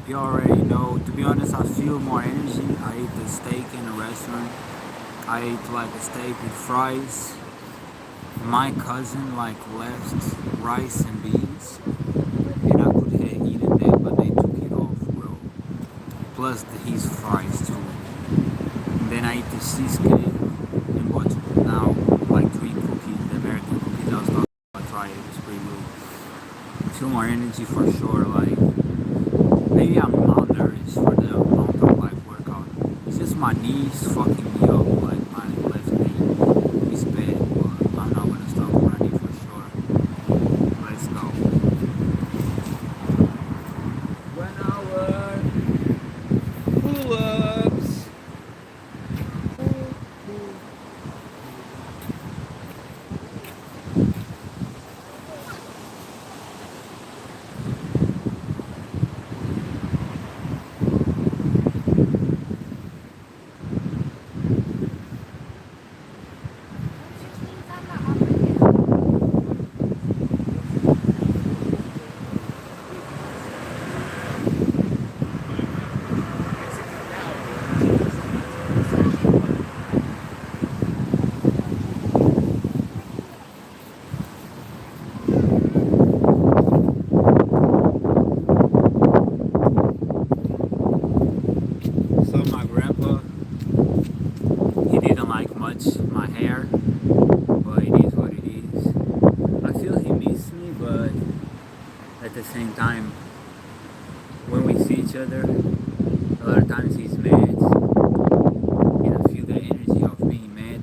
You already know. To be honest, I feel more energy. I ate the steak in a restaurant. I ate like a steak with fries. My cousin like left rice and beans, and I could have eaten that, but they took it off, bro. Plus his fries too. And then I eat the cheesecake and what now like three cookies, the American cookies I was talking about. I tried it. It's pretty good. Feel more energy for sure. Like maybe I'm malnourished for the amount of like workout. It's just my knees fucking me up. Like my left knee is bad, but I'm not gonna stop running for sure. Let's go. 1 hour pull-ups. So my grandpa, he didn't like much my hair, but it is what it is. I feel he missed me, but at the same time, when we see each other, a lot of times he's mad. And I feel the energy of being mad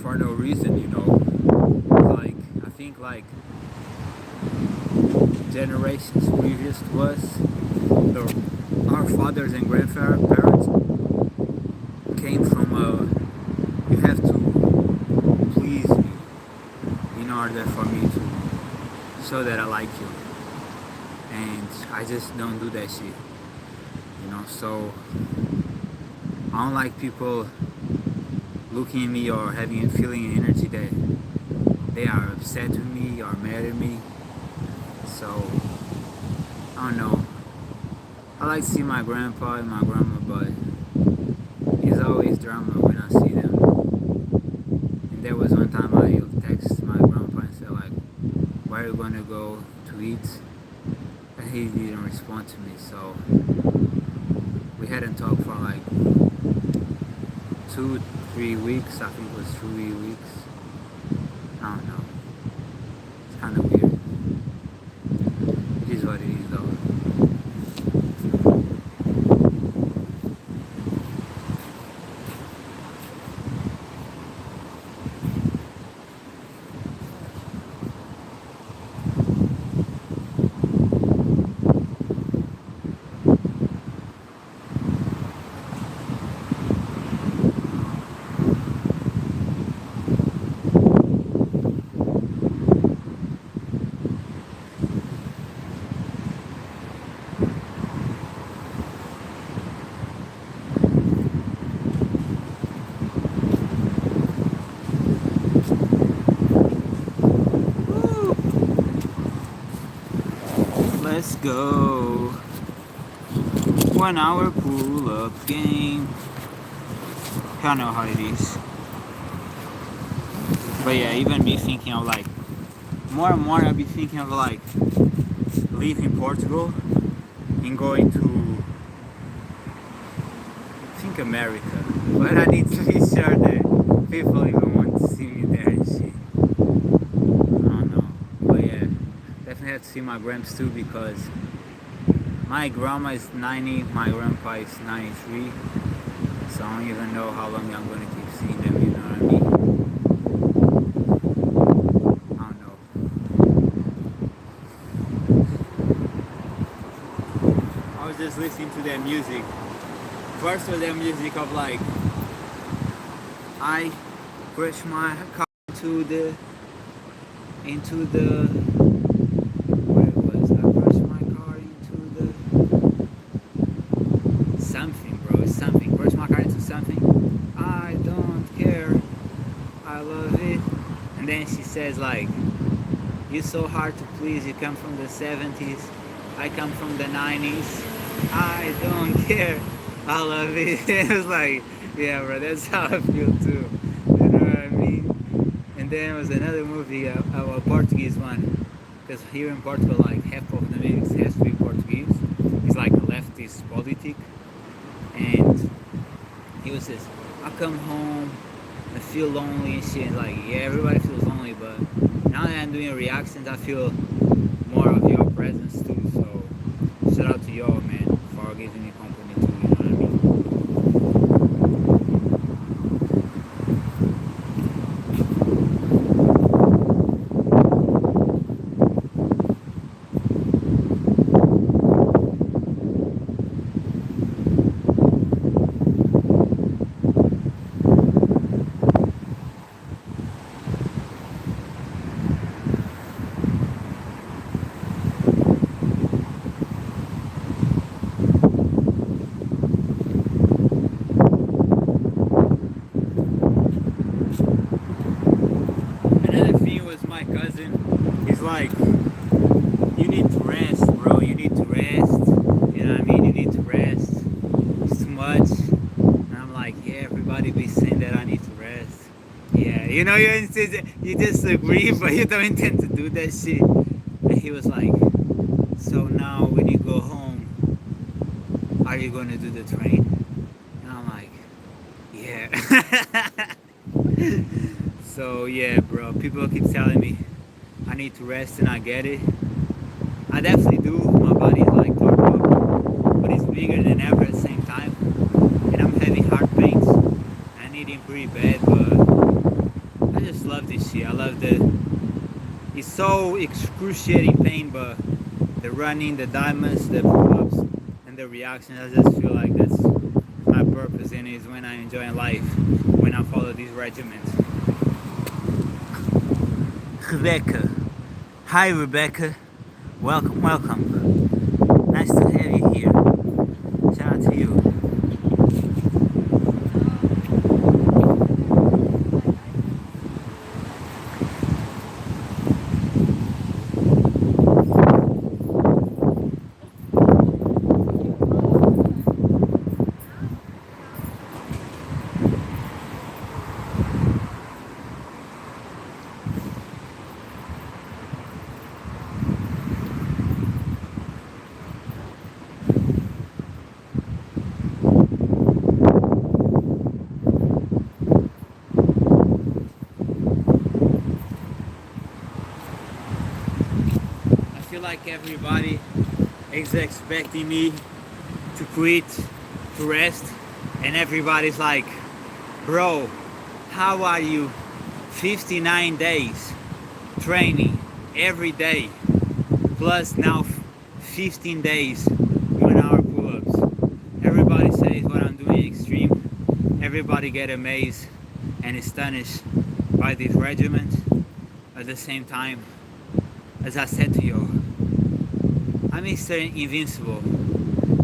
for no reason, you know. Like I think like generations previous to us, our fathers and grandparents came from you have to please me in order for me to show that I like you, and I just don't do that shit, you know. So I don't like people looking at me or having feeling an energy that they are upset with me or mad at me. So I don't know. I like to see my grandpa and my grandma, but it's always drama when I see them. And there was one time I texted my grandpa and said like, "Where are you gonna go to eat?" And he didn't respond to me. So we hadn't talked for like 2-3 weeks. I think it was 3 weeks. I don't know. It's kind of weird. It is what it is though. Let's go. 1 hour pull-up game. I know how it is. But yeah, even me thinking of like more and more, I'll be thinking of like leaving Portugal and going to I think America. But I need to be sure that people even want to see me there and shit. I don't know. But yeah, definitely have to see my gramps too, because my grandma is 90, my grandpa is 93. So I don't even know how long I'm gonna keep seeing them, you know what I mean? I don't know. I was just listening to their music. First was their music of like, I crash my car into the where it was, I crashed my car into the something, bro. It's something. Crash my car into something. I don't care. I love it. And then she says like, You're so hard to please. You come from the 70s. I come from the 90s. I don't care. I love it. It was like, yeah, bro, that's how I feel too. You know what I mean? And then there was another movie, a Portuguese one. Because here in Portugal, like half of the lyrics has to be Portuguese. He's like a leftist politic. And he was this, I come home, I feel lonely and shit. Like, yeah, everybody feels lonely, but now that I'm doing reactions, I feel more of your presence too. So shout out to y'all, man, for giving me company too. You know what I mean? Another thing was my cousin. He's like, you need to rest, bro. You need to rest. You know what I mean? You need to rest. It's too much. And I'm like, yeah, everybody be saying that I need to rest. Yeah, you know, you disagree, but you don't intend to do that shit. And he was like, so now when you go home, are you going to do the train? And I'm like, yeah. So yeah, bro, people keep telling me I need to rest and I get it. I definitely do. My body is like torn up, but it's bigger than ever at the same time. And I'm having heart pains. I need it pretty bad, but I just love this shit. I love it's so excruciating pain, but the running, the diamonds, the pull-ups, and the reactions, I just feel like that's my purpose in it, is when I'm enjoying life, when I follow these regimens. Rebecca. Hi, Rebecca. Welcome, welcome. Nice to have you here. Shout out to you. I feel like everybody is expecting me to quit, to rest, and everybody's like, bro, how are you 59 days training every day, plus now 15 days 1 hour pull-ups? Everybody says what I'm doing extreme. Everybody get amazed and astonished by this regiment. At the same time, as I said to you, I'm Mr. Invincible.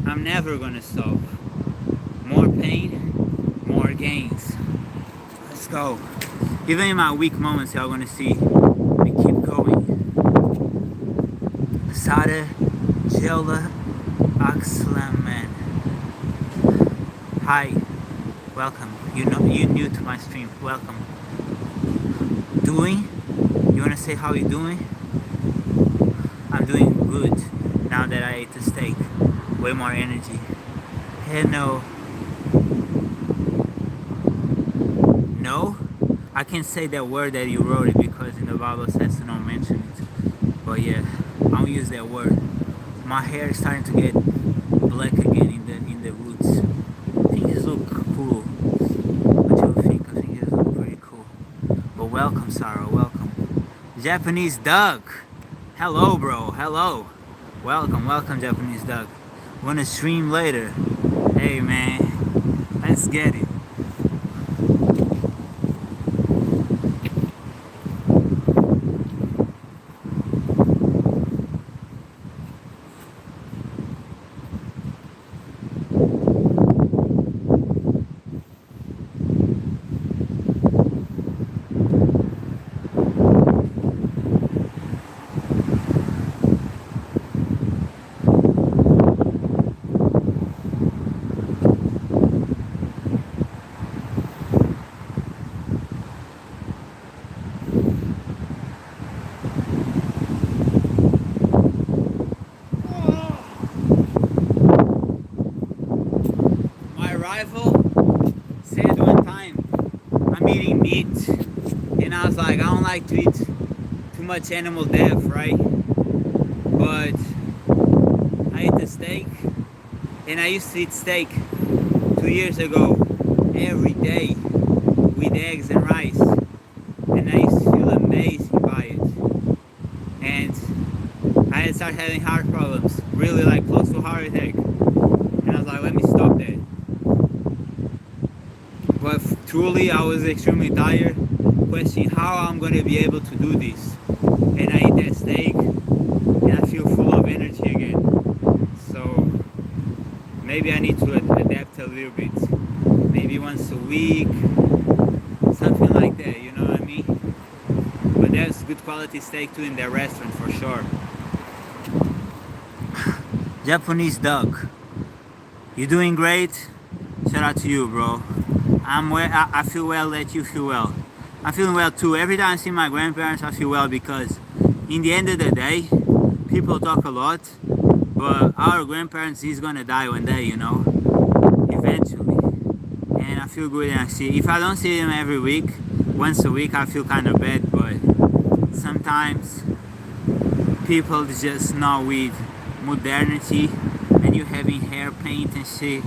I'm never gonna stop. More pain, more gains. Let's go. Even in my weak moments, y'all gonna see me keep going. Sada Jela Axlaman. Hi, welcome. You're new to my stream. Welcome. Doing? You wanna say how you doing? I'm doing good now that I ate the steak. Way more energy. Hello. No? I can't say that word that you wrote it because in the Bible it says to not mention it. But yeah, I don't use that word. My hair is starting to get black again in the roots. I think these look cool. What do you think? I think these look pretty cool. But welcome, Sarah. Welcome. Japanese Doug. Hello, bro. Hello. Welcome, welcome, Japanese Doug. Wanna stream later? Hey, man. Let's get it. rival said one time, I'm eating meat, and I was like, I don't like to eat too much animal death, right? But I ate a steak, and I used to eat steak 2 years ago every day with eggs and rice, and I used to feel amazing by it. And I had started having heart problems, really like close to heart attack, and I was like, let me stop that. But truly, I was extremely tired, questioning how I'm going to be able to do this. And I eat that steak, and I feel full of energy again. So maybe I need to adapt a little bit. Maybe once a week, something like that, you know what I mean? But there's good quality steak too in that restaurant for sure. Japanese dog, you're doing great. Shout out to you, bro. I feel well that you feel well. I'm feeling well too. Every time I see my grandparents, I feel well because in the end of the day, people talk a lot, but our grandparents is gonna die one day, you know, eventually. And I feel good and I see. If I don't see them every week, once a week, I feel kind of bad. But sometimes people just not with modernity, and you having hair paint and shit.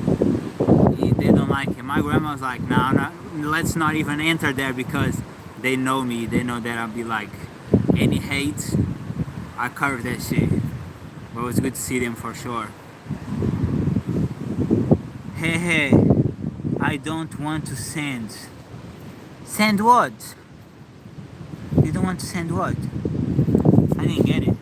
They don't like it. My grandma was like, no, let's not even enter there because they know me. They know that I'll be like, any hate, I carve that shit. But it was good to see them for sure. Hey, I don't want to send. Send what? You don't want to send what? I didn't get it.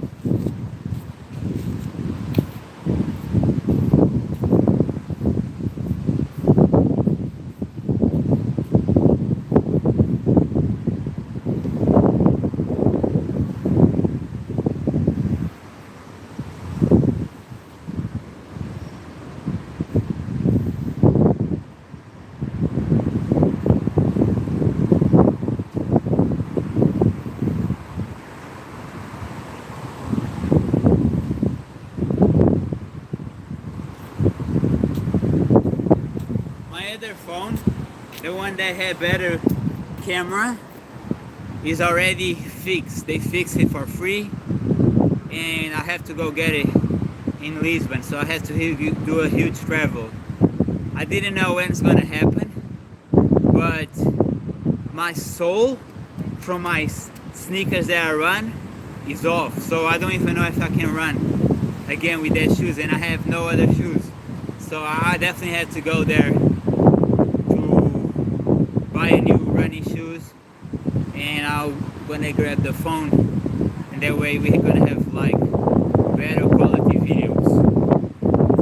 Other phone, the one that had better camera, is already fixed. They fixed it for free, and I have to go get it in Lisbon, so I have to do a huge travel. I didn't know when it's gonna happen, but my sole from my sneakers that I run is off, so I don't even know if I can run again with that shoes, and I have no other shoes, so I definitely have to go there buy a new running shoes, and I'm gonna grab the phone, and that way we're gonna have like better quality videos.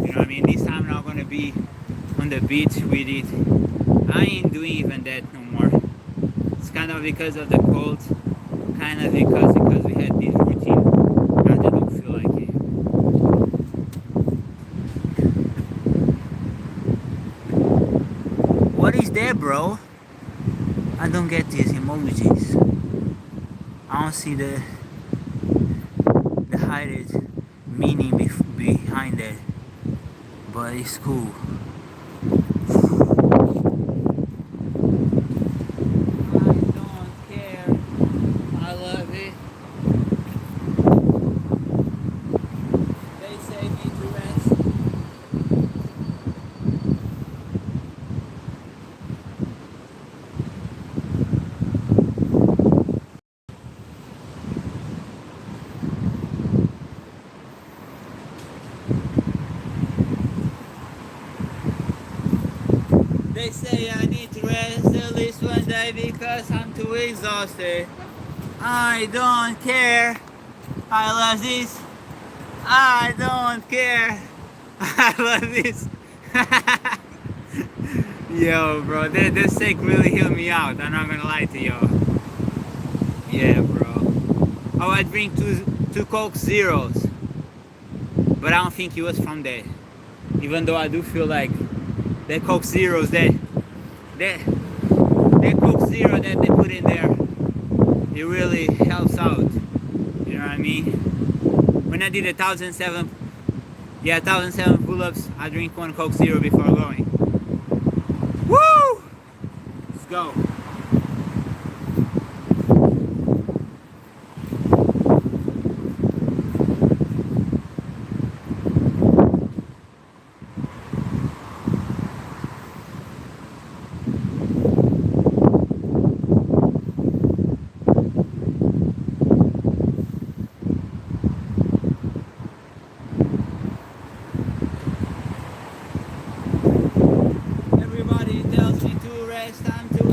You know what I mean? This time I'm not gonna be on the beach with it. I ain't doing even that no more. It's kind of because of the cold, kind of because we had this routine. I don't feel like it. What is that, bro? I don't get these emojis. I don't see the hidden meaning behind it, but it's cool. I don't care. I love it. They say me to rest. They say I need to rest at least one day because I'm too exhausted. I don't care. I love this. I don't care. I love this. Yo, bro, this steak really healed me out. I'm not gonna lie to y'all. Yeah, bro. Oh, I drink two Coke Zeros, but I don't think it was from there. Even though I do feel like that Coke Zeros, that Coke Zero that they put in there, it really helps out. You know what I mean? When I did 1,007 pull-ups, I drink one Coke Zero before going.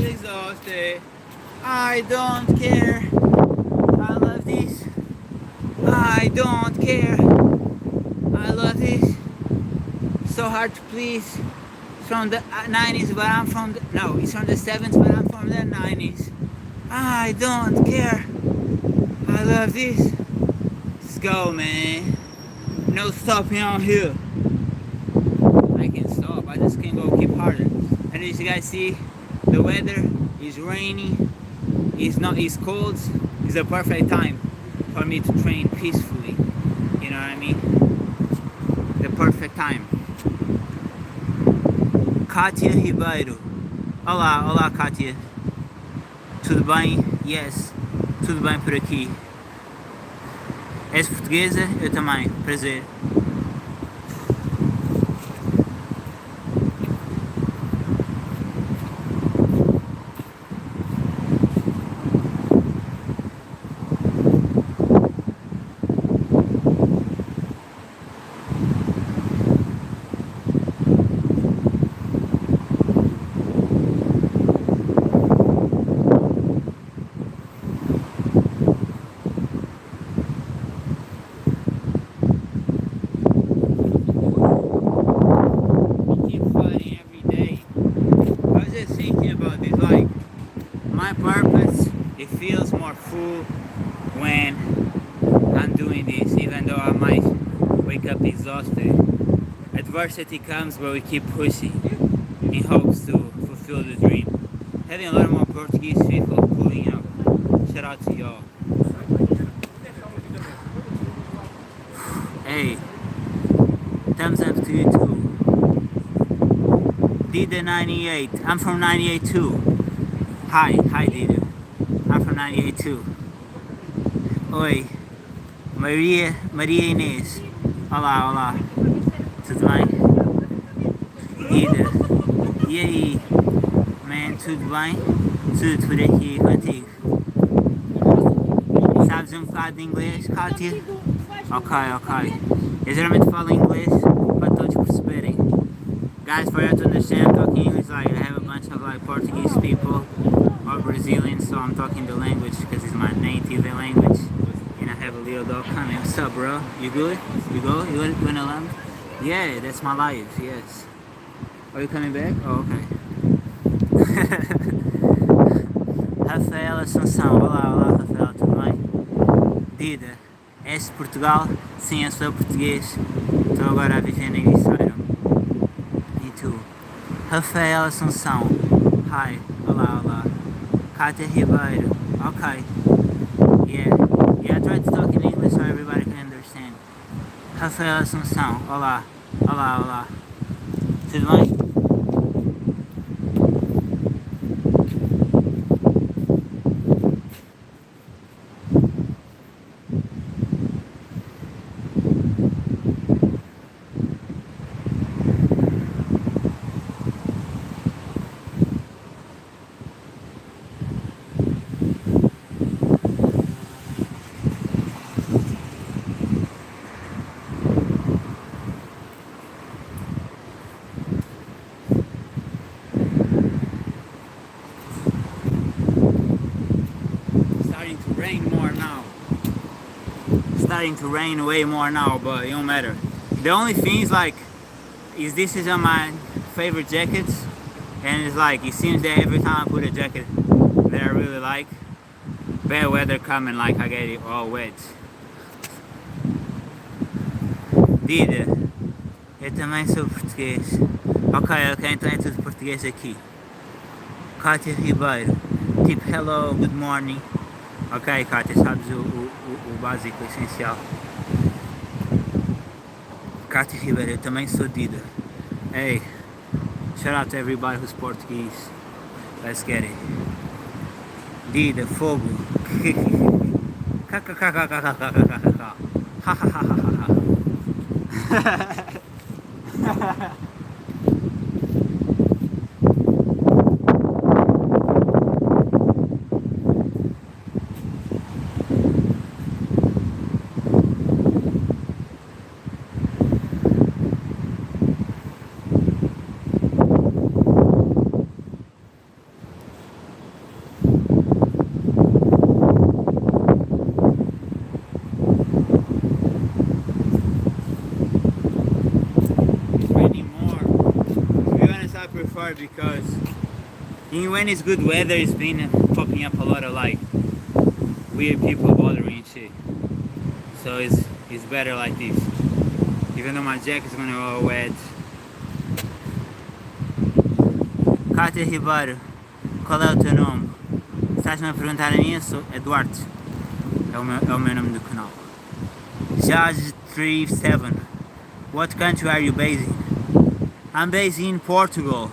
exhausted. I don't care. I love this. I don't care. I love this. So hard to please. From the 90s, but I'm from the, no, it's from the 70s, but I'm from the 90s. I don't care. I love this. Let's go, man. No stopping out here. I can stop. I just can go keep harder. And as you guys see, the weather is rainy. It's cold. It's the perfect time for me to train peacefully. You know what I mean? The perfect time. Kátia Ribeiro. Olá, olá Kátia. Tudo bem? Yes. Tudo bem por aqui. És portuguesa? Eu também. Prazer. My purpose, it feels more full when I'm doing this, even though I might wake up exhausted. Adversity comes, but we keep pushing in hopes to fulfill the dream. Having a lot more Portuguese people pulling up. Shout out to y'all. Hey, thumbs up to you too. Dida 98. I'm from 98 too. Hi Dida. I'm from 98 too. Oi, Maria Inês. Olá, olá. Tudo bem? Dida. E aí? Man, tudo bem? Tudo por aqui contigo. Sabes bocado de inglês, Kátia? Ok. Eu geralmente falo inglês para todos perceberem. Guys, for you to understand, I'm talking English, like I have a bunch of like Portuguese people or Brazilians, so I'm talking the language because it's my native language. And I have a little dog coming. What's up, bro? You good? You go? You wanna land? Yeah, that's my life, yes. Are you coming back? Oh, okay. Rafael Assunção. Olá, Rafael, tudo bem? Dida, és de Portugal? Sim, eu sou português. Estou agora a viver na Ericeira. Rafael Assunção. Hi. Olá. Kátia Ribeiro. Okay. Yeah, I tried to talk in English so everybody can understand. Rafael Assunção. Olá. Tudo bem? Starting to rain way more now, but it don't matter. The only thing is like, this is on my favorite jackets, and it's like, it seems that every time I put a jacket that I really like, bad weather coming, like I get it all wet. Dida, eu também sou português. Ok, então é tudo português aqui. Kátia Ribeiro, tipo hello, good morning. Ok, Kátia, sabes o básico, o essencial. Kátia Ribeiro, eu também sou Dida. Hey, shout out to everybody who's Portuguese. Let's get it. Dida, fogo. far because when it's good weather, it's been popping up a lot of like weird people bothering and shit. So it's better like this. Even though my jacket's gonna go all wet. Cátia Ribeiro, qual é o teu nome? Estás-me a perguntar a mim? Eu sou Eduardo. É o meu nome do canal. Judge37. What country are you based in? I'm based in Portugal,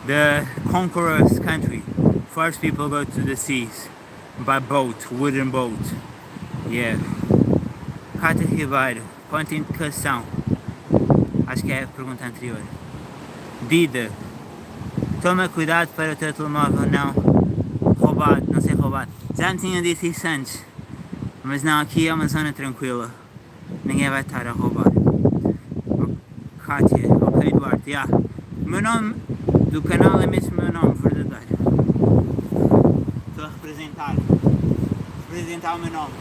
the conqueror's country. First people go to the seas by boat, wooden boat. Yeah. Cátia Ribeiro, quanta indicação? Acho que é a pergunta anterior. Dida, toma cuidado para o teu telemóvel não roubado, não ser roubado. Já me tinham dito isso antes, mas não, aqui é uma zona tranquila. Ninguém vai estar a roubar. Cátia, ok Eduardo, yeah. O meu nome do canal é mesmo o meu nome verdadeiro. Estou a representar o meu nome.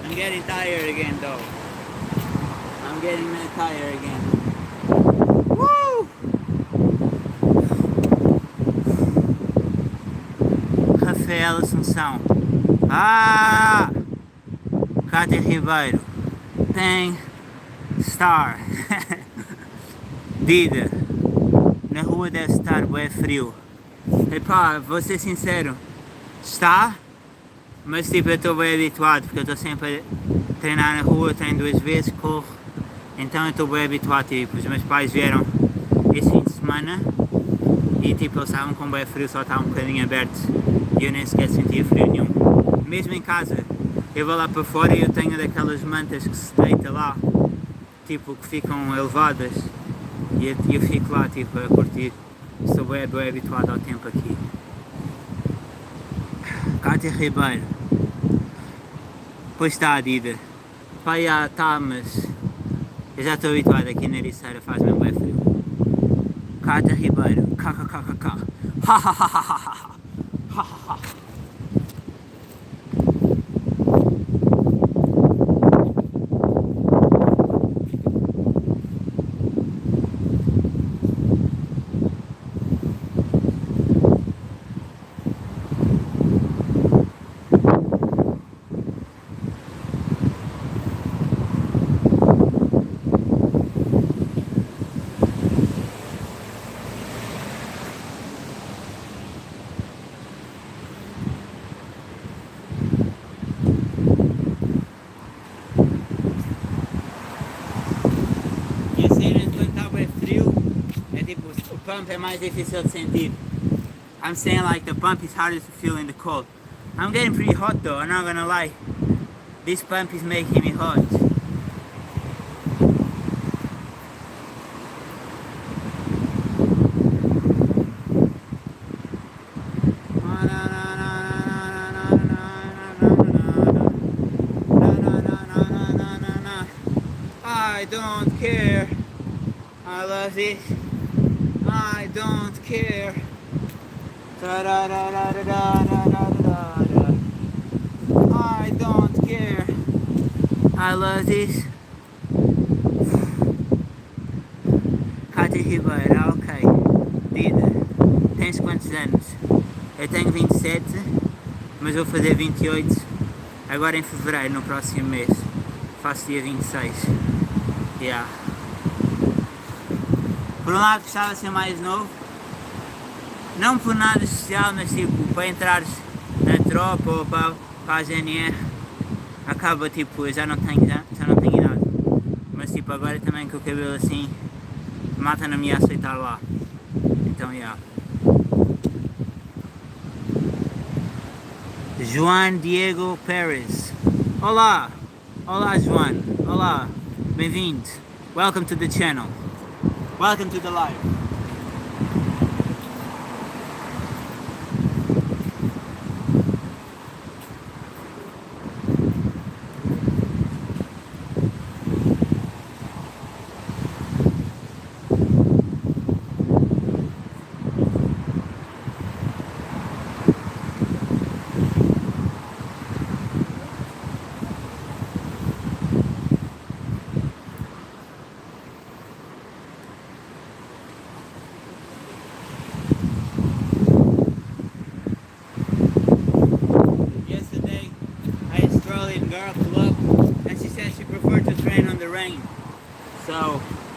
I'm getting tired again though. I'm getting tired again. Woo! Rafael Assunção. Ah! Cátia Ribeiro. Tem Star. Dida. Na rua deve estar bué frio. Epá, vou ser sincero. Está? Mas tipo, eu estou bem habituado, porque eu estou sempre a treinar na rua, treino 2 vezes, corro. Então eu estou bem habituado, tipo, os meus pais vieram esse fim de semana e tipo, eles estavam com bem frio, só estava um bocadinho aberto e eu nem sequer sentia frio nenhum. Mesmo em casa, eu vou lá para fora e eu tenho daquelas mantas que se deita lá, tipo, que ficam elevadas e eu fico lá, tipo, a curtir. Estou bem habituado ao tempo aqui. Cátia Ribeiro. Pois está, Dida. Pá, já está, mas eu já estou habituado aqui na Ericeira, faz mesmo bem frio. Cátia Ribeiro. KKKKK. Ha ha ha ha ha ha. Ha ha ha. O pump é mais difícil de sentir. I'm saying like the pump is harder to feel in the cold. I'm getting pretty hot though, I'm not gonna lie. This pump is making me hot. I don't care. I love this. I don't care. Da da da da da da da da da. I don't care. I love this. Cátia Ribeiro, ok. Dida, tens quantos anos? Eu tenho 27, mas vou fazer 28 agora em fevereiro, no próximo mês. Faço dia 26. Yeah. Por um lado gostava de ser mais novo, não por nada especial, mas tipo, para entrares na tropa ou para a GNR, acaba tipo, eu já não tenho idade, mas tipo, agora também com o cabelo assim, mata não me ia aceitar lá, então yeah. João Diego Pérez, olá João, olá, bem-vindo, welcome to the channel. Welcome to the live.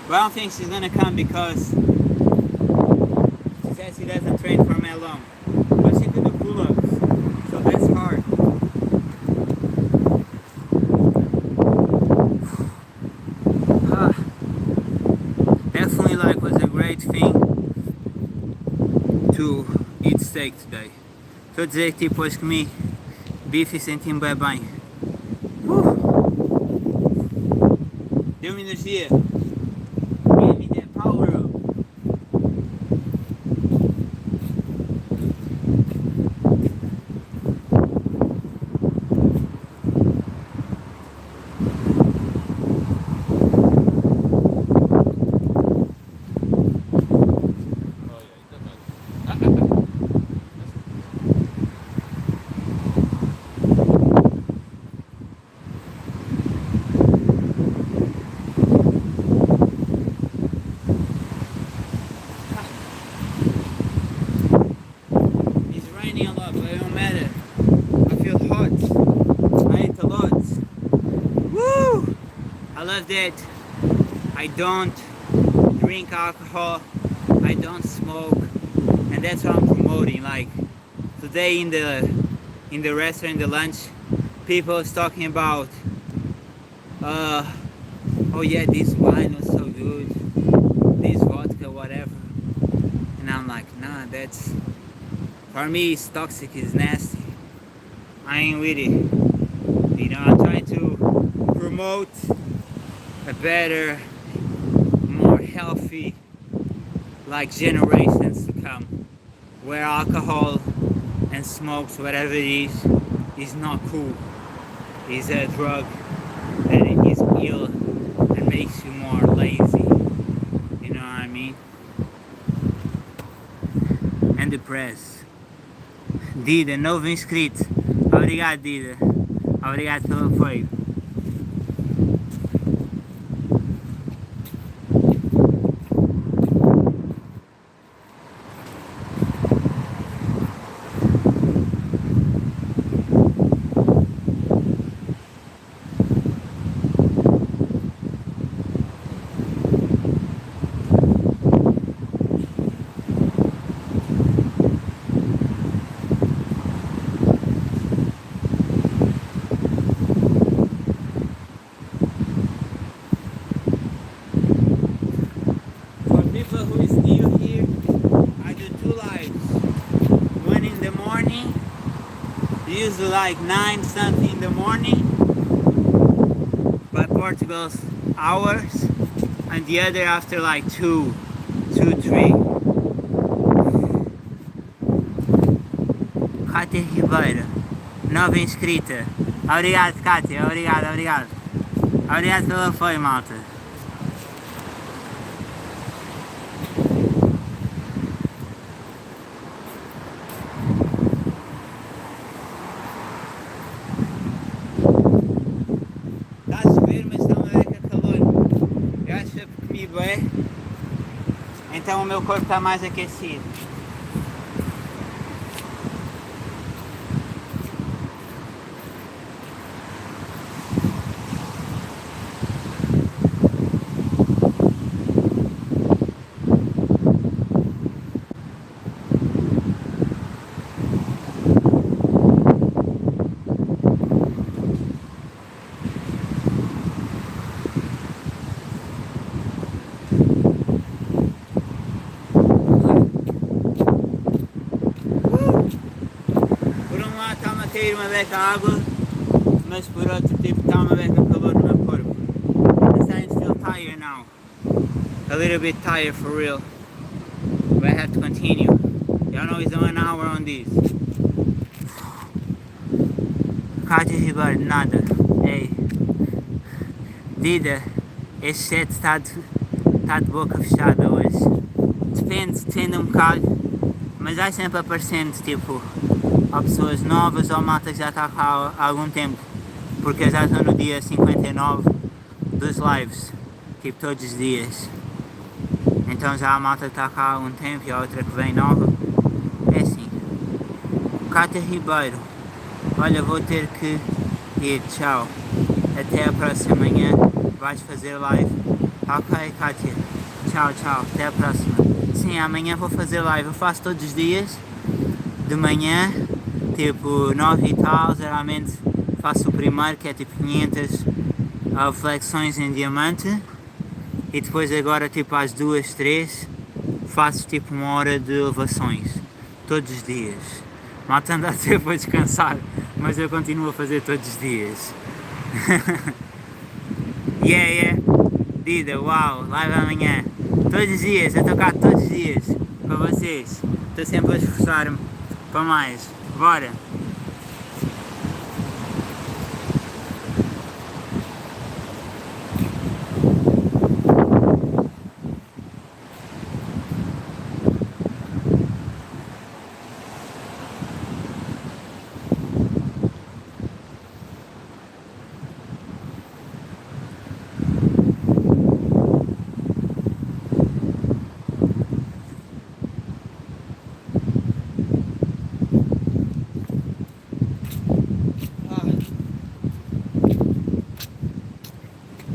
But I don't think she's gonna come because she says she doesn't train for me long. But she can do pull-ups, so that's hard. Definitely like was a great thing to eat steak today. Estou a dizer que tipo, hoje comi bife e senti-me bem bem. Deu-me energia. Gave me that power up. I love that I don't drink alcohol, I don't smoke, and that's what I'm promoting. Like today in the restaurant, in the lunch, people was talking about oh yeah, this wine was so good, this vodka, whatever, and I'm like, nah, that's, for me it's toxic, it's nasty, I ain't with it. You know, I'm trying to promote a better, more healthy, like generations to come, where alcohol and smokes, whatever it is not cool. It's a drug that is ill and makes you more lazy. You know what I mean? And depressed. Dida, novo inscrito. Obrigado, Dida. Obrigado pelo apoio. Who is new here, I do 2 lives. One in the morning, usually like 9 something in the morning by Portugal's hours, and the other after like 2, 3. Kátia Ribeiro, nova inscrita. Obrigado, Kátia, obrigado. Obrigado pelo apoio, malta. Então o meu corpo está mais aquecido. Uma beca água, mas por outro tipo está uma beca calor no meu corpo. I'm starting to feel tired now. A little bit tired for real. But I have to continue. Y'all know it's only an hour on this. Kátia Ribeiro, nada. Ei. Dida, este set está de boca fechada hoje. Depende um bocado, mas vai sempre aparecendo tipo há pessoas novas ou malta que já está cá há algum tempo, porque eu já estou no dia 59 dos lives, tipo todos os dias, então já há malta que está cá há algum tempo e a outra que vem nova. É assim. Kátia Ribeiro, olha, vou ter que ir, tchau, até a próxima manhã, vais fazer live, Ok, Kátia. Tchau, tchau. Até a próxima. Sim, amanhã vou fazer live. Eu faço todos os dias. De manhã. Tipo 9 e tal. Geralmente faço o primeiro, que é tipo 500 flexões em diamante. E depois agora tipo às 2, 3 faço tipo 1 hora de elevações. Todos os dias. Malta anda a ter para descansar. Mas eu continuo a fazer todos os dias. Yeah. Dida, uau, live amanhã. Todos os dias, eu estou cá todos os dias. Para vocês. Estou sempre a esforçar-me para mais. Bora.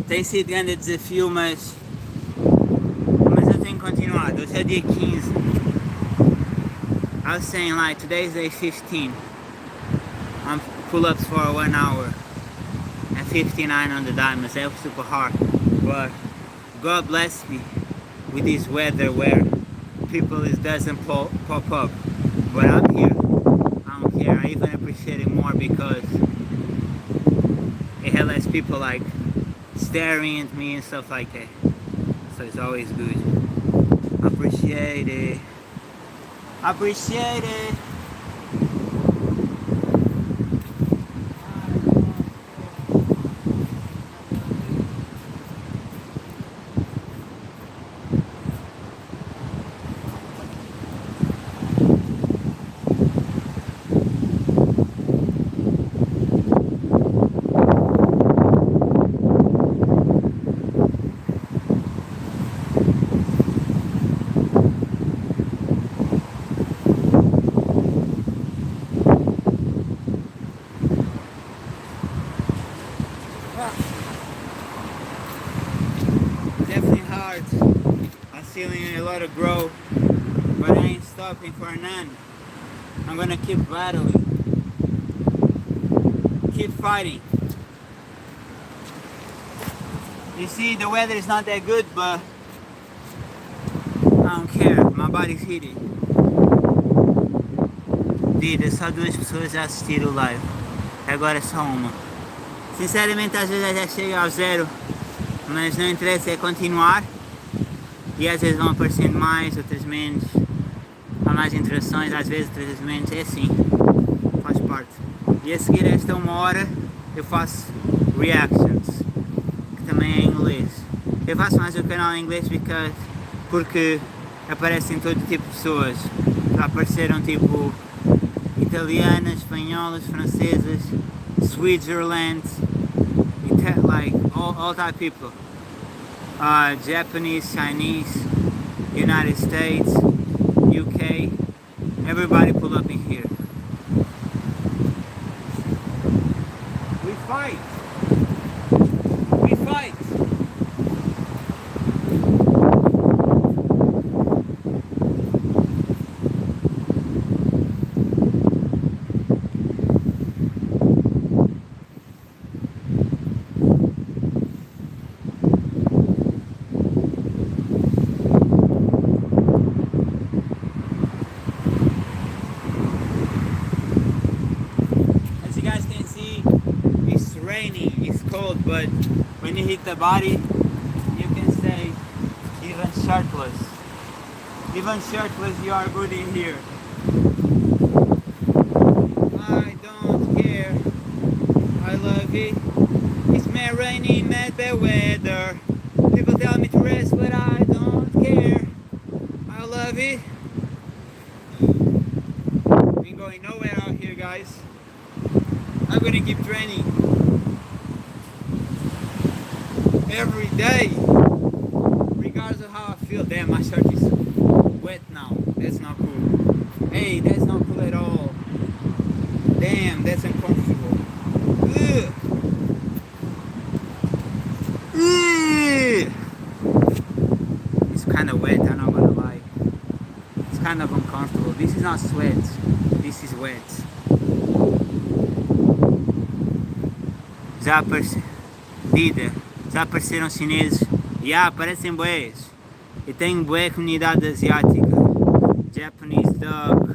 Tem sido grande desafio, mas eu tenho continuado. Hoje é dia 15. I was saying like today's day 15. I'm pull-ups for 1 hour and 59 on the diamonds. That was super hard, but God bless me with this weather where people doesn't pop up. But I'm here. I don't care. I even appreciate it more because it had less people like staring at me and stuff like that. So it's always good. Appreciate it. Appreciate it. Definitely hard. I'm feeling a lot of growth, but I ain't stopping for none. I'm gonna keep battling, keep fighting. You see, the weather is not that good, but I don't care. My body's heated. Vida, só 2 pessoas já assistiram o live. Agora é só uma. Sinceramente, às vezes já chega ao 0, mas não interessa, é continuar. E às vezes vão aparecendo mais, outras menos. Há mais interações, às vezes outras menos. É assim, faz parte. E a seguir esta 1 hora eu faço reactions, que também é em inglês. Eu faço mais o canal em inglês porque aparecem todo tipo de pessoas. Já apareceram tipo italianas, espanholas, francesas, Switzerland, like all type people. Japanese, Chinese, United States, UK, everybody pull up in here. We fight! We fight! Raining, it's cold, but when you hit the body, you can stay even shirtless. Even shirtless, you are good in here. I don't care. I love it. It's mad raining, mad bad weather. People tell me to rest, but I don't care. I love it. Ain't going nowhere out here, guys. I'm gonna keep training every day, regardless of how I feel. Damn, my shirt is wet now. That's not cool. Hey, that's not cool at all. Damn, that's uncomfortable. Ugh. Ugh. This is not sweat. This is wet. Líder, já apareceram chineses? Aparecem bués. E tem bué comunidade asiática. Japanese duck.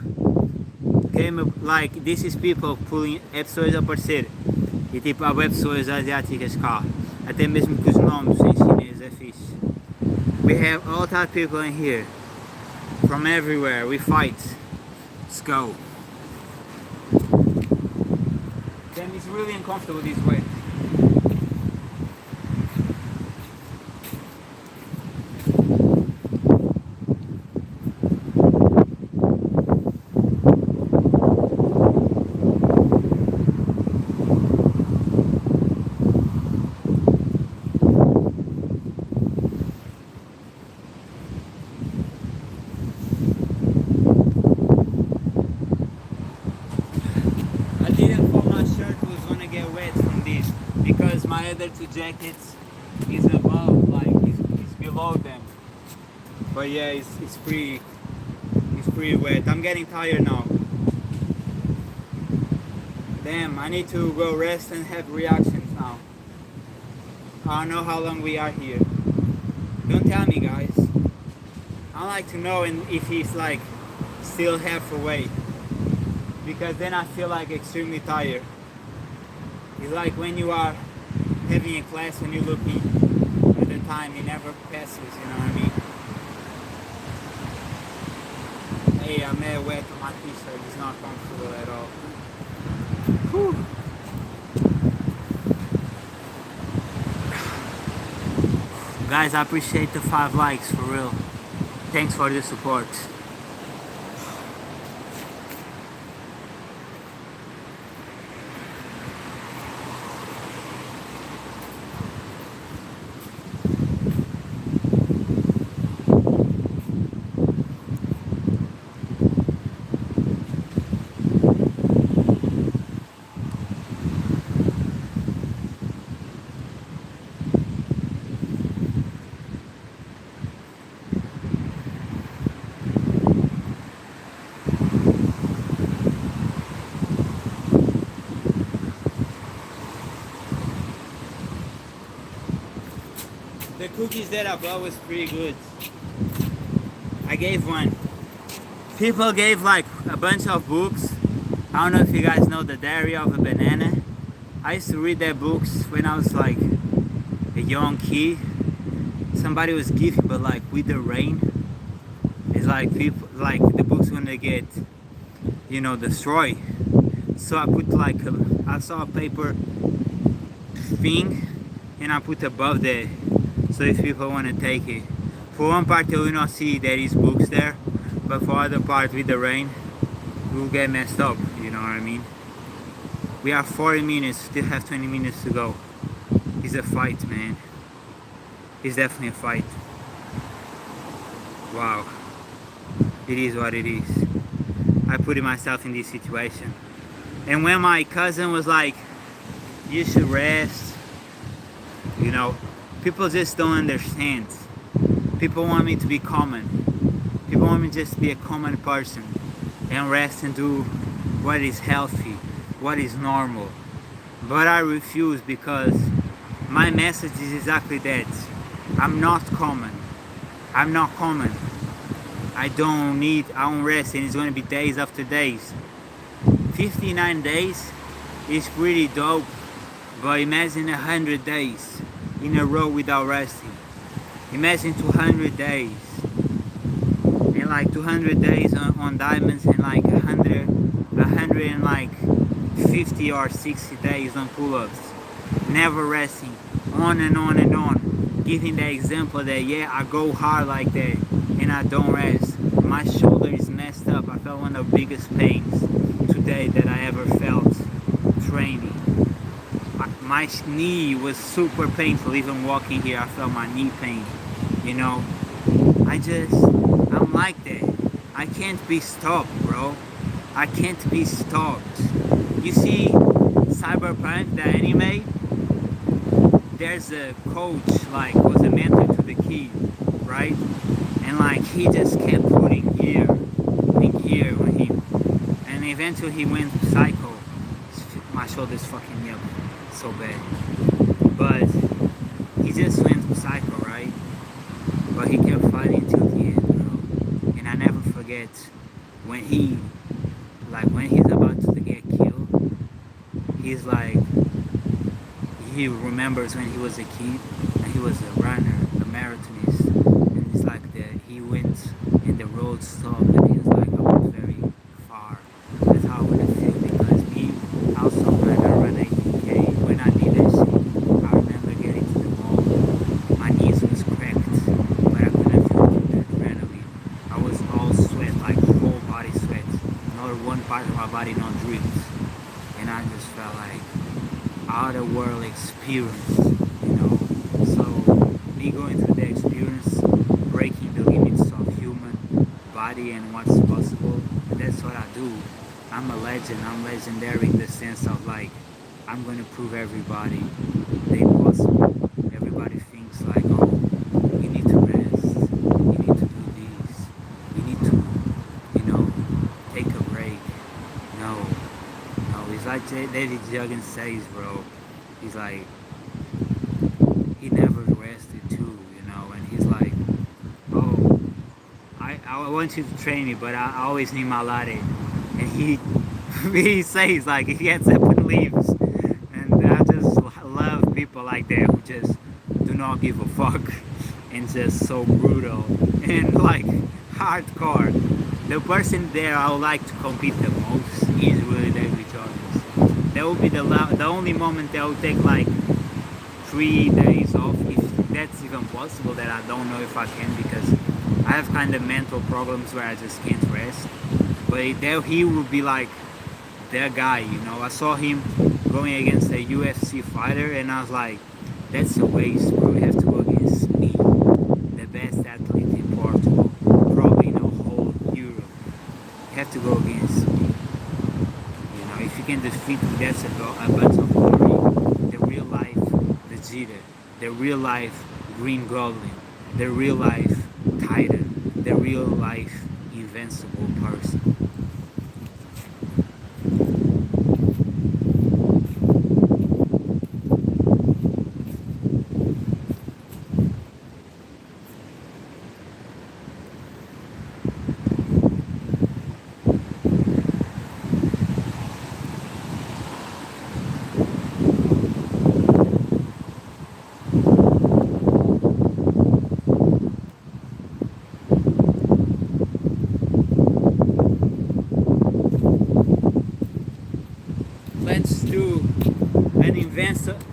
Like, this is people pulling. É pessoas a aparecer. E tipo, há bué pessoas asiáticas cá. Até mesmo que os nomes em chinês é fixe. We have all type of people in here. From everywhere. We fight. Let's go. Then it's really uncomfortable this way. Because my other two jackets is above, like it's below them. But yeah, it's pretty wet. I'm getting tired now. Damn, I need to go rest and have reactions now. I don't know how long we are here. Don't tell me, guys. I like to know if he's like still half awake, because then I feel like extremely tired. It's like when you are having a class and you're looking at the time, it never passes, you know what I mean? Hey, I'm mad wet on my t-shirt, it's not comfortable at all. Whew. Guys, I appreciate the 5 likes, for real. Thanks for the support. The cookies that I bought was pretty good. I gave one. People gave like a bunch of books. I don't know if you guys know The Diary of a Banana. I used to read their books when I was like a young kid. Somebody was giving, but like with the rain, it's like people, like the book's gonna get, you know, destroyed. So I put like I saw a paper thing and I put above there. So if people want to take it. For one part you will not see there is books there, but for other part with the rain we will get messed up, you know what I mean? We have 40 minutes, still have 20 minutes to go. It's a fight, man. It's definitely a fight. Wow. It is what it is. I put myself in this situation. And when my cousin was like, you should rest, you know, people just don't understand. People want me to be common. People want me just to be a common person and rest and do what is healthy, what is normal. But I refuse, because my message is exactly that. I'm not common. I'm not common. I don't rest, and it's going to be days after days. 59 days is pretty dope, but imagine 100 days in a row without resting. Imagine 200 days, and like 200 days on diamonds, and like 150 or 60 days on pull-ups, never resting, on and on and on, giving the example that yeah, I go hard like that and I don't rest. My shoulder is messed up. I felt one of the biggest pains today that I ever felt training. My knee was super painful. Even walking here, I felt my knee pain, you know. I'm like that. I can't be stopped, bro. I can't be stopped. You see Cyberpunk, the anime, there's a coach, like, was a mentor to the kid, right? And like he just kept putting here and here. When eventually he went psycho. My shoulder's fucking me up so bad. But he just went psycho, right? But he kept fighting till the end, bro. And I never forget when when he's about to get killed, he's like, he remembers when he was a kid and he was a runner, a marathonist, and it's like that he went and the road stopped and he's like, I went very far. That's how I would feel because me also when I run 18K, when I did that shit, I remember getting to the mall, my knees was cracked, but I couldn't feel the adrenaline. I was all sweat, like whole body sweat, not one part of my body not drips, and I just felt like out of world experience, you know. So me going through the experience, breaking the limits of human body and what's possible, that's what I do. I'm a legend. I'm legendary in the sense of like I'm gonna prove everybody they possible. Everybody thinks like, oh, you need to rest, you need to do this, you need to, take a break. No, no, it's like David Goggins says, bro. He's like, he never rested too, and he's like, oh, I want you to train me, but I always need my latte. And he says like he gets up and leaves. And I just love people like that who just do not give a fuck and just so brutal and like hardcore. The person there I would like to compete the most is really David Goggins. That would be the only moment that would take like 3 days off, if that's even possible. That I don't know if I can because I have kind of mental problems where I just can't rest. But there he would be like that guy, I saw him going against a UFC fighter and I was like, that's a waste, bro. You have to go against me, the best athlete in Portugal, probably in the whole Europe. You have to go against me. If you can defeat me, that's a bunch of glory. The real life Vegeta, the real life Green Goblin, the real life Titan, the real life invincible person.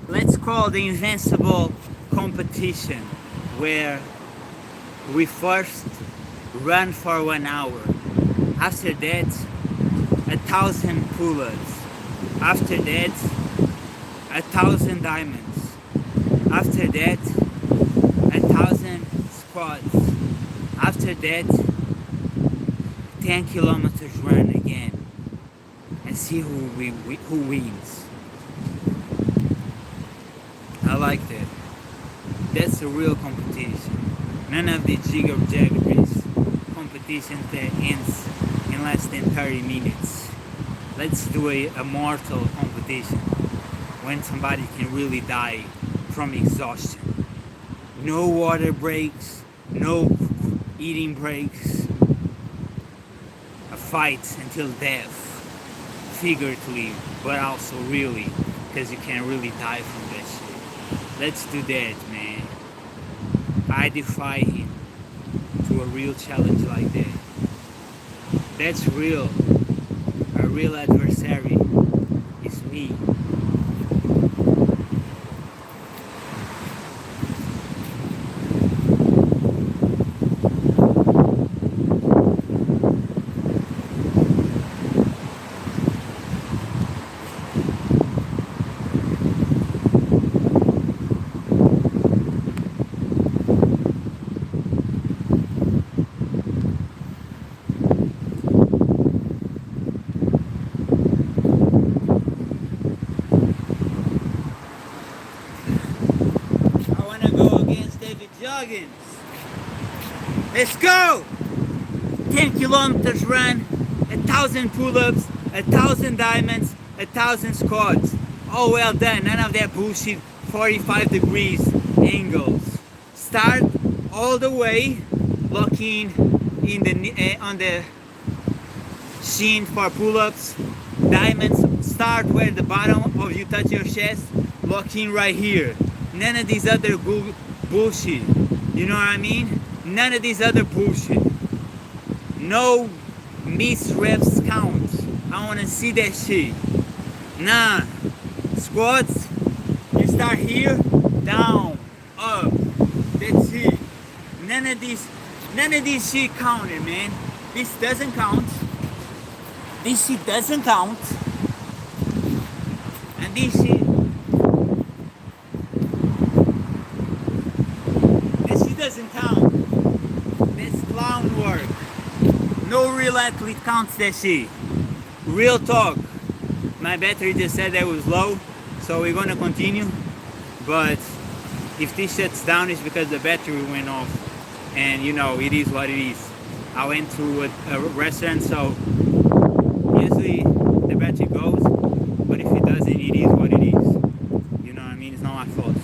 Let's call the invincible competition where we first run for 1 hour. After that, 1,000 pull-ups. After that, 1,000 diamonds. After that, 1,000 squats. After that, 10 kilometers run again, and see who wins. I like that. That's a real competition. None of the jigger-jaggeries competition that ends in less than 30 minutes. Let's do a mortal competition when somebody can really die from exhaustion. No water breaks, no eating breaks. A fight until death, figuratively, but also really, because you can really die from that shit. Let's do that, man. I defy him to a real challenge like that. That's real. A real adversary is me. Goggins. Let's go! 10 kilometers run, 1,000 pull-ups, 1,000 diamonds, 1,000 squats. Oh, well done. None of that bullshit 45 degrees angles. Start all the way, locking in the on the shin for pull-ups. Diamonds start where the bottom of you touch your chest, locking right here. None of these other bullshit. You know what I mean? None of these other bullshit. No miss reps count. I wanna see that shit. Nah. Squats, you start here, down, up. That's it. None of these shit counted, man. This doesn't count. This shit doesn't count. And this shit doesn't count. That's clown work. No real athlete counts that shit. Real talk. My battery just said that it was low, so we're gonna continue. But if this shuts down, it's because the battery went off. And you know, it is what it is. I went to a restaurant, so usually the battery goes, but if it doesn't, it is what it is. You know what I mean? It's not my fault.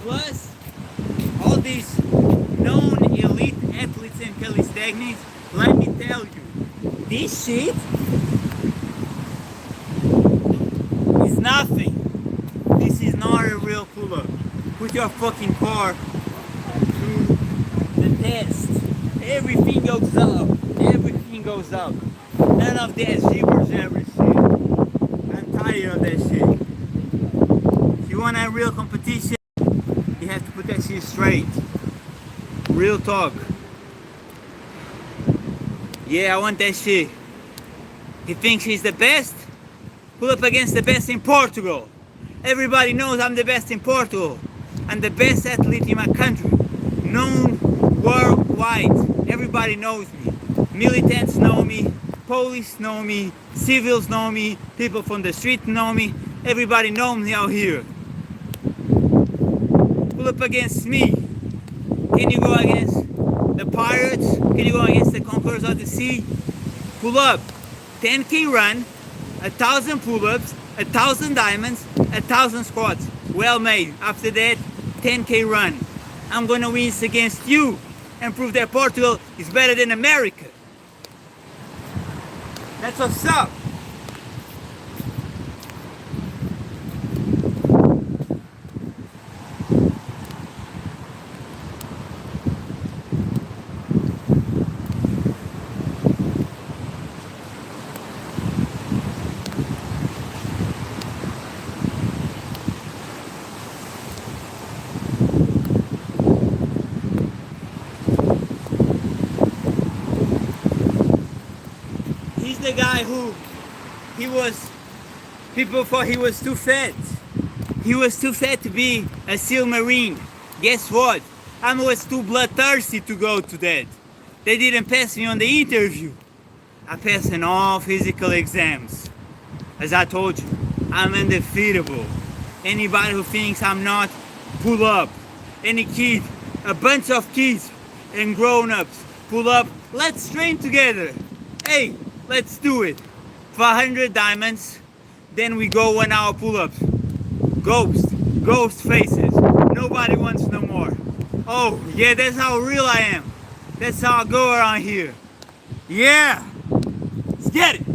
Plus, all these known elite athletes and calisthenics, let me tell you, this shit is nothing. This is not a real pull-up. Put your fucking car through the test. Everything goes up. Everything goes up. None of that gibberish ever shit. I'm tired of that shit. If you want a real competition, you have to put that shit straight. Real talk. Yeah, I want that shit. He thinks he's the best? Pull up against the best in Portugal. Everybody knows I'm the best in Portugal. I'm the best athlete in my country. Known worldwide. Everybody knows me. Militants know me. Police know me. Civils know me. People from the street know me. Everybody knows me out here. Pull up against me. Can you go against the pirates? Can you go against the conquerors of the sea? Pull up. 10K run, 1,000 pull-ups, 1,000 diamonds, 1,000 squats. Well made. After that, 10K run. I'm gonna win against you and prove that Portugal is better than America. That's what's up. He's the guy who people thought he was too fat. He was too fat to be a SEAL Marine. Guess what? I was too bloodthirsty to go to that. They didn't pass me on the interview. I passed in all physical exams. As I told you, I'm undefeatable. Anybody who thinks I'm not, pull up. Any kid, a bunch of kids and grown-ups, pull up. Let's train together. Hey, let's do it. 500 diamonds, then we go 1 hour pull-ups. Ghost faces. Nobody wants no more. Oh, yeah, that's how real I am. That's how I go around here. Yeah, let's get it.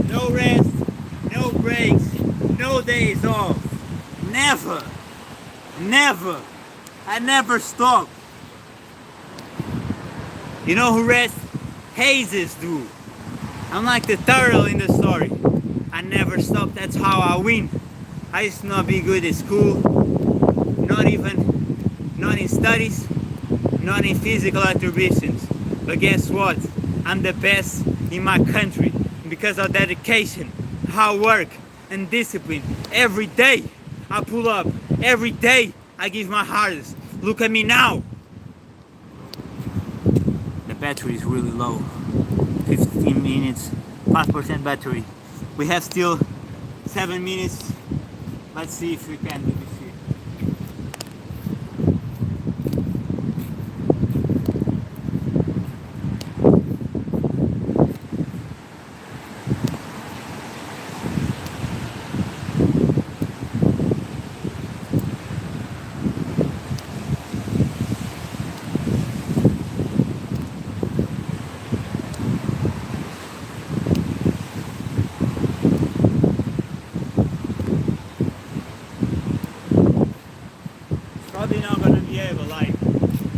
No rest, no breaks, days off. Never. Never. I never stop. You know who rests? Hazes do. I'm like the turtle in the story. I never stop, that's how I win. I used to not be good at school, not in studies, not in physical attributions. But guess what? I'm the best in my country because of dedication, hard work, and discipline. Every day I pull up, every day I give my hardest. Look at me now. The battery is really low. 15 minutes, 5% battery. We have still 7 minutes. Let's see if we can do this here. Probably not gonna be able live.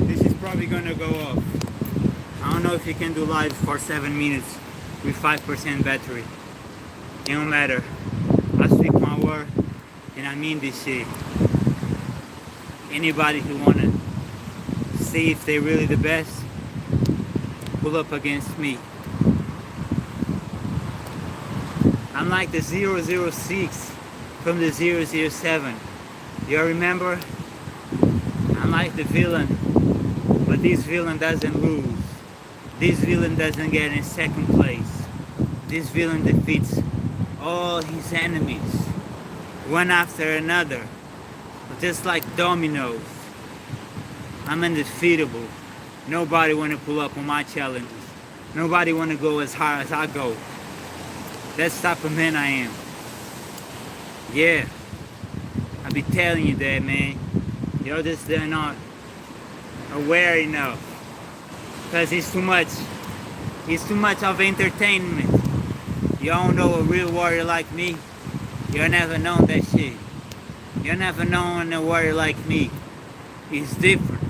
This is probably gonna go off. I don't know if you can do live for 7 minutes with 5% battery. It don't matter. I speak my word and I mean this shit. Anybody who wanna see if they're really the best, pull up against me. I'm like the 006 from the 007. You remember? I'm like the villain, but this villain doesn't lose. This villain doesn't get in second place. This villain defeats all his enemies, one after another, just like dominoes. I'm undefeatable. Nobody wanna pull up on my challenges. Nobody wanna go as hard as I go. That's the type of man I am. Yeah, I be telling you that, man. You're just not aware enough. Because it's too much. It's too much of entertainment. You don't know a real warrior like me. You never known that shit. You never known a warrior like me. It's different.